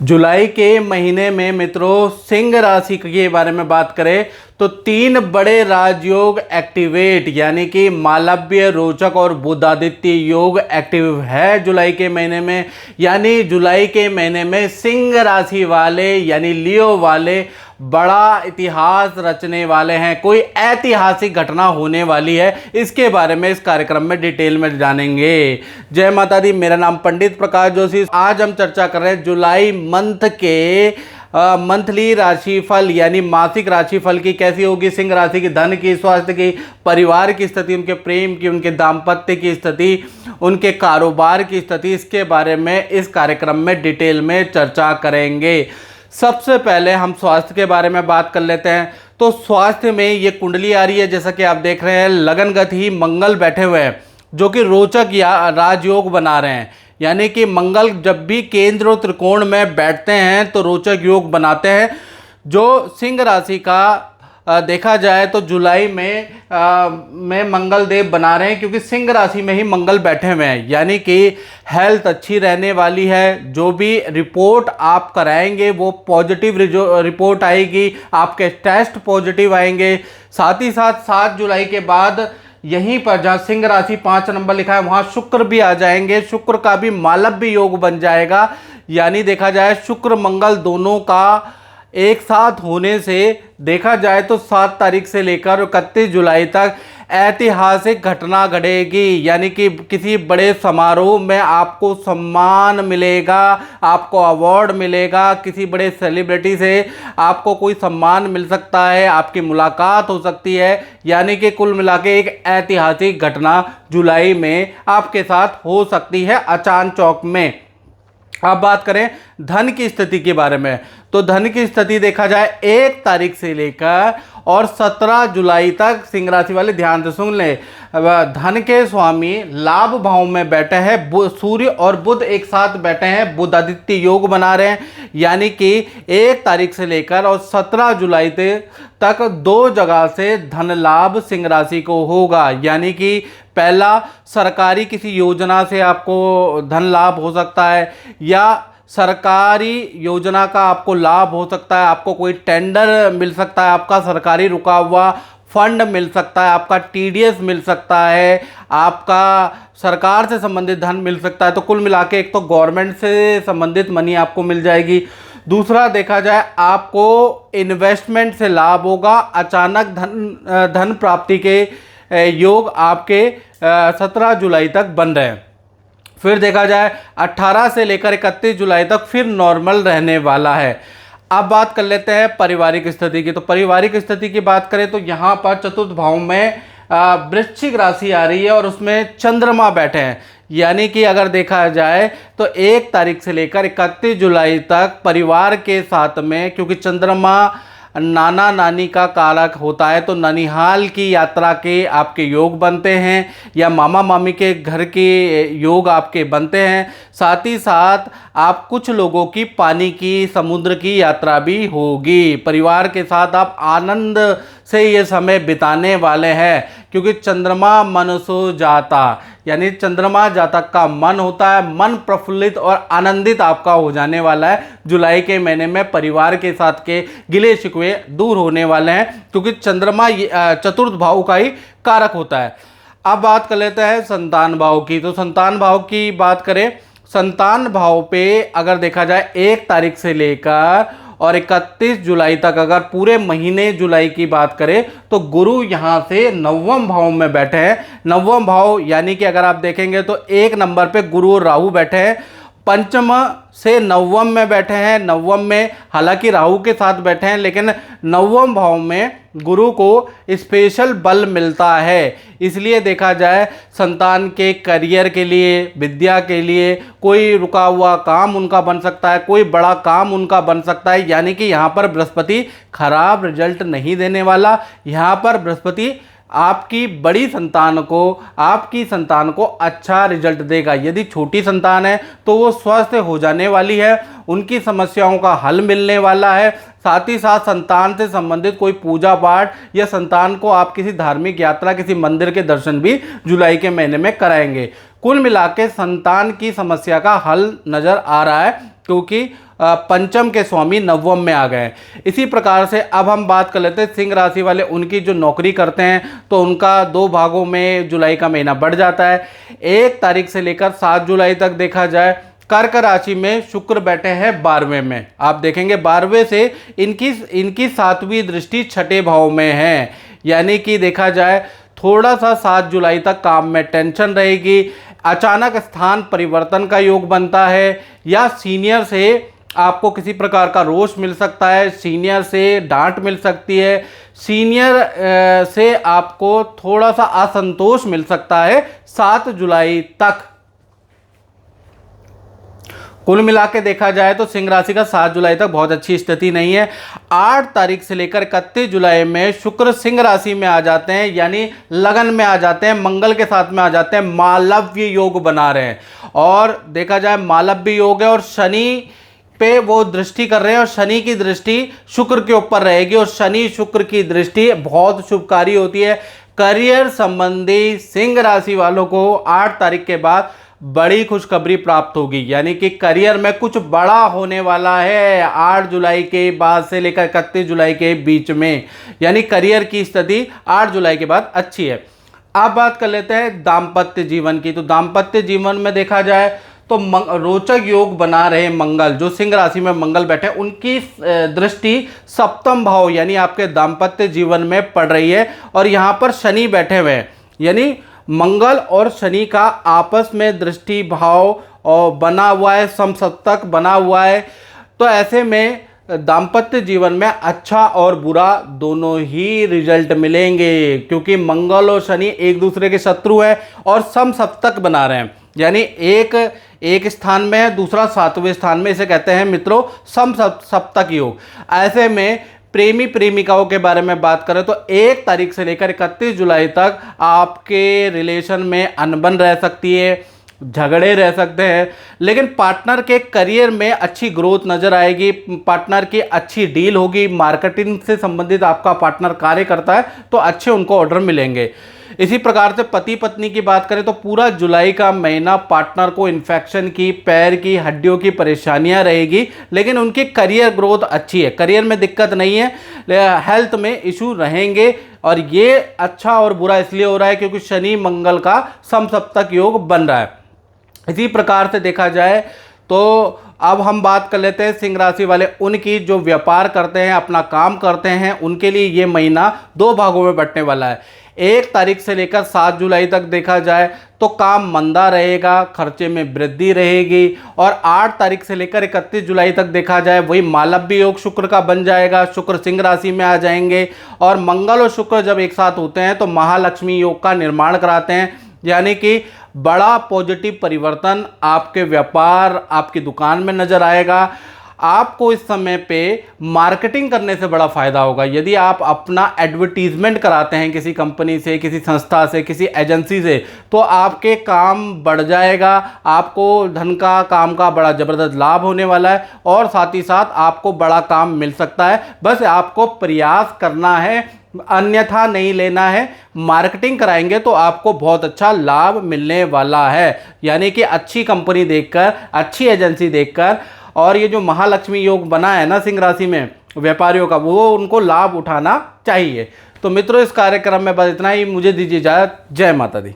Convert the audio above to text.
जुलाई के महीने में मित्रों सिंह राशि के बारे में बात करें तो तीन बड़े राजयोग एक्टिवेट यानी कि मालव्य, रोचक और बुधादित्य योग एक्टिव है जुलाई के महीने में। यानी जुलाई के महीने में सिंह राशि वाले यानी लियो वाले बड़ा इतिहास रचने वाले हैं। कोई ऐतिहासिक घटना होने वाली है, इसके बारे में इस कार्यक्रम में डिटेल में जानेंगे। जय माता दी। मेरा नाम पंडित प्रकाश जोशी। आज हम चर्चा कर रहे हैं जुलाई मंथ के मंथली राशिफल यानी मासिक राशिफल की कैसी होगी सिंह राशि की, धन की, स्वास्थ्य की, परिवार की स्थिति, उनके प्रेम की, उनके दाम्पत्य की स्थिति, उनके कारोबार की स्थिति, इसके बारे में इस कार्यक्रम में डिटेल में चर्चा करेंगे। सबसे पहले हम स्वास्थ्य के बारे में बात कर लेते हैं। तो स्वास्थ्य में ये कुंडली आ रही है, जैसा कि आप देख रहे हैं लगनगत ही मंगल बैठे हुए हैं जो कि रोचक या राजयोग बना रहे हैं। यानी कि मंगल जब भी केंद्र और त्रिकोण में बैठते हैं तो रोचक योग बनाते हैं। जो सिंह राशि का देखा जाए तो जुलाई में मंगल देव बना रहे हैं क्योंकि सिंह राशि में ही मंगल बैठे हुए हैं। यानी कि हेल्थ अच्छी रहने वाली है। जो भी रिपोर्ट आप कराएंगे वो पॉजिटिव रिपोर्ट आएगी, आपके टेस्ट पॉजिटिव आएंगे। साथ ही साथ 7 जुलाई के बाद यहीं पर जहाँ सिंह राशि 5 नंबर लिखा है वहाँ शुक्र भी आ जाएंगे। शुक्र का भी मालव्य योग बन जाएगा। यानी देखा जाए शुक्र मंगल दोनों का एक साथ होने से देखा जाए तो 7 तारीख से लेकर 31 जुलाई तक ऐतिहासिक घटना घटेगी। यानी कि किसी बड़े समारोह में आपको सम्मान मिलेगा, आपको अवार्ड मिलेगा, किसी बड़े सेलिब्रिटी से आपको कोई सम्मान मिल सकता है, आपकी मुलाकात हो सकती है। यानी कि कुल मिला के एक ऐतिहासिक घटना जुलाई में आपके साथ हो सकती है अचानक चौक में। अब बात करें धन की स्थिति के बारे में तो धन की स्थिति देखा जाए 1 तारीख से लेकर और 17 जुलाई तक सिंह राशि वाले ध्यान से सुन लें। धन के स्वामी लाभ भाव में बैठे हैं। सूर्य और बुध एक साथ बैठे हैं, बुधादित्य योग बना रहे हैं। यानी कि 1 तारीख से लेकर और 17 जुलाई तक 2 जगह से धन लाभ सिंह राशि को होगा। यानी कि पहला सरकारी किसी योजना से आपको धन लाभ हो सकता है या सरकारी योजना का आपको लाभ हो सकता है, आपको कोई टेंडर मिल सकता है, आपका सरकारी रुका हुआ फंड मिल सकता है, आपका टीडीएस मिल सकता है, आपका सरकार से संबंधित धन मिल सकता है। तो कुल मिला के एक तो गवर्नमेंट से संबंधित मनी आपको मिल जाएगी। दूसरा देखा जाए आपको इन्वेस्टमेंट से लाभ होगा। अचानक धन प्राप्ति के योग आपके 17 जुलाई तक बन रहे हैं। फिर देखा जाए 18 से लेकर 31 जुलाई तक फिर नॉर्मल रहने वाला है। अब बात कर लेते हैं पारिवारिक स्थिति की। तो पारिवारिक स्थिति की बात करें तो यहाँ पर चतुर्थ भाव में वृश्चिक राशि आ रही है और उसमें चंद्रमा बैठे हैं। यानी कि अगर देखा जाए तो 1 तारीख से लेकर 31 जुलाई तक परिवार के साथ में, क्योंकि चंद्रमा नाना नानी का कारक होता है, तो ननिहाल की यात्रा के आपके योग बनते हैं या मामा मामी के घर के योग आपके बनते हैं। साथ ही साथ आप कुछ लोगों की पानी की, समुद्र की यात्रा भी होगी। परिवार के साथ आप आनंद से ये समय बिताने वाले हैं क्योंकि चंद्रमा मनसो जाता यानी चंद्रमा जातक का मन होता है। मन प्रफुल्लित और आनंदित आपका हो जाने वाला है। जुलाई के महीने में परिवार के साथ के गिले शिकवे दूर होने वाले हैं क्योंकि चंद्रमा चतुर्थ भाव का ही कारक होता है। अब बात कर लेते हैं संतान भाव की। तो संतान भाव की बात करें, संतान भाव पे अगर देखा जाए 1 तारीख से लेकर और 31 जुलाई तक अगर पूरे महीने जुलाई की बात करें तो गुरु यहाँ से 9वें भाव में बैठे हैं। 9वां भाव यानी कि अगर आप देखेंगे तो 1 नंबर पे गुरु और राहु बैठे हैं। पंचम से 9वें में बैठे हैं। 9वें में हालांकि राहु के साथ बैठे हैं लेकिन 9वें भाव में गुरु को स्पेशल बल मिलता है। इसलिए देखा जाए संतान के करियर के लिए, विद्या के लिए कोई रुका हुआ काम उनका बन सकता है, कोई बड़ा काम उनका बन सकता है। यानी कि यहाँ पर बृहस्पति खराब रिजल्ट नहीं देने वाला। यहाँ पर बृहस्पति आपकी बड़ी संतान को, आपकी संतान को अच्छा रिजल्ट देगा। यदि छोटी संतान है तो वो स्वस्थ हो जाने वाली है, उनकी समस्याओं का हल मिलने वाला है। साथ ही साथ संतान से संबंधित कोई पूजा पाठ या संतान को आप किसी धार्मिक यात्रा, किसी मंदिर के दर्शन भी जुलाई के महीने में कराएंगे। कुल मिला के संतान की समस्या का हल नज़र आ रहा है क्योंकि पंचम के स्वामी नवम में आ गए। इसी प्रकार से अब हम बात कर लेते हैं सिंह राशि वाले, उनकी जो नौकरी करते हैं तो उनका 2 भागों में जुलाई का महीना बढ़ जाता है। 1 तारीख से लेकर 7 जुलाई तक देखा जाए कर्क राशि में शुक्र बैठे हैं 12वें में। आप देखेंगे 12वें से इनकी 7वीं दृष्टि 6ठे भाव में है, यानी कि देखा जाए थोड़ा सा 7 जुलाई तक काम में टेंशन रहेगी। अचानक स्थान परिवर्तन का योग बनता है, या सीनियर से आपको किसी प्रकार का रोष मिल सकता है, सीनियर से डांट मिल सकती है, सीनियर से आपको थोड़ा सा असंतोष मिल सकता है 7 जुलाई तक। कुल मिला के देखा जाए तो सिंह राशि का 7 जुलाई तक बहुत अच्छी स्थिति नहीं है। 8 तारीख से लेकर 31 जुलाई में शुक्र सिंह राशि में आ जाते हैं, यानी लगन में आ जाते हैं, मंगल के साथ में आ जाते हैं, मालव्य योग बना रहे हैं। और देखा जाए मालव्य योग है और शनि पे वो दृष्टि कर रहे हैं, और शनि की दृष्टि शुक्र के ऊपर रहेगी, और शनि शुक्र की दृष्टि बहुत शुभकारी होती है। करियर संबंधी सिंह राशि वालों को 8 तारीख के बाद बड़ी खुशखबरी प्राप्त होगी, यानी कि करियर में कुछ बड़ा होने वाला है 8 जुलाई के बाद से लेकर 31 जुलाई के बीच में, यानी करियर की स्थिति 8 जुलाई के बाद अच्छी है। अब बात कर लेते हैं दाम्पत्य जीवन की। तो दाम्पत्य जीवन में देखा जाए तो रोचक योग बना रहे मंगल, जो सिंह राशि में मंगल बैठे, उनकी दृष्टि 7म भाव यानी आपके दाम्पत्य जीवन में पड़ रही है, और यहाँ पर शनि बैठे हुए हैं, यानी मंगल और शनि का आपस में दृष्टि भाव और बना हुआ है, समसप्तक बना हुआ है। तो ऐसे में दाम्पत्य जीवन में अच्छा और बुरा दोनों ही रिजल्ट मिलेंगे, क्योंकि मंगल और शनि एक दूसरे के शत्रु हैं और समसप्तक बना रहे हैं, यानी एक स्थान में है, दूसरा 7वें स्थान में। इसे कहते हैं मित्रों समसप्तक योग। ऐसे में प्रेमी प्रेमिकाओं के बारे में बात करें तो 1 तारीख से लेकर 31 जुलाई तक आपके रिलेशन में अनबन रह सकती है, झगड़े रह सकते हैं, लेकिन पार्टनर के करियर में अच्छी ग्रोथ नज़र आएगी, पार्टनर की अच्छी डील होगी। मार्केटिंग से संबंधित आपका पार्टनर कार्य करता है तो अच्छे उनको ऑर्डर मिलेंगे। इसी प्रकार से पति पत्नी की बात करें तो पूरा जुलाई का महीना पार्टनर को इन्फेक्शन की, पैर की हड्डियों की परेशानियां रहेगी, लेकिन उनकी करियर ग्रोथ अच्छी है, करियर में दिक्कत नहीं है, हेल्थ में इशू रहेंगे। और ये अच्छा और बुरा इसलिए हो रहा है क्योंकि शनि मंगल का समसप्तक योग बन रहा है। इसी प्रकार से देखा जाए तो अब हम बात कर लेते हैं सिंह राशि वाले, उनकी जो व्यापार करते हैं, अपना काम करते हैं, उनके लिए ये महीना 2 भागों में बंटने वाला है। 1 तारीख से लेकर 7 जुलाई तक देखा जाए तो काम मंदा रहेगा, खर्चे में वृद्धि रहेगी, और 8 तारीख से लेकर 31 जुलाई तक देखा जाए वही मालव्य योग शुक्र का बन जाएगा, शुक्र सिंह राशि में आ जाएंगे, और मंगल और शुक्र जब एक साथ होते हैं तो महालक्ष्मी योग का निर्माण कराते हैं, यानी कि बड़ा पॉजिटिव परिवर्तन आपके व्यापार, आपकी दुकान में नजर आएगा। आपको इस समय पे मार्केटिंग करने से बड़ा फ़ायदा होगा। यदि आप अपना एडवर्टीजमेंट कराते हैं किसी कंपनी से, किसी संस्था से, किसी एजेंसी से, तो आपके काम बढ़ जाएगा, आपको धन का, काम का बड़ा ज़बरदस्त लाभ होने वाला है, और साथ ही साथ आपको बड़ा काम मिल सकता है। बस आपको प्रयास करना है, अन्यथा नहीं लेना है। मार्केटिंग कराएंगे तो आपको बहुत अच्छा लाभ मिलने वाला है, यानी कि अच्छी कंपनी देखकर, अच्छी एजेंसी देखकर। और ये जो महालक्ष्मी योग बना है ना सिंह राशि में व्यापारियों का, वो उनको लाभ उठाना चाहिए। तो मित्रों, इस कार्यक्रम में बस इतना ही। मुझे दीजिए इजाज़त। जय माता दी।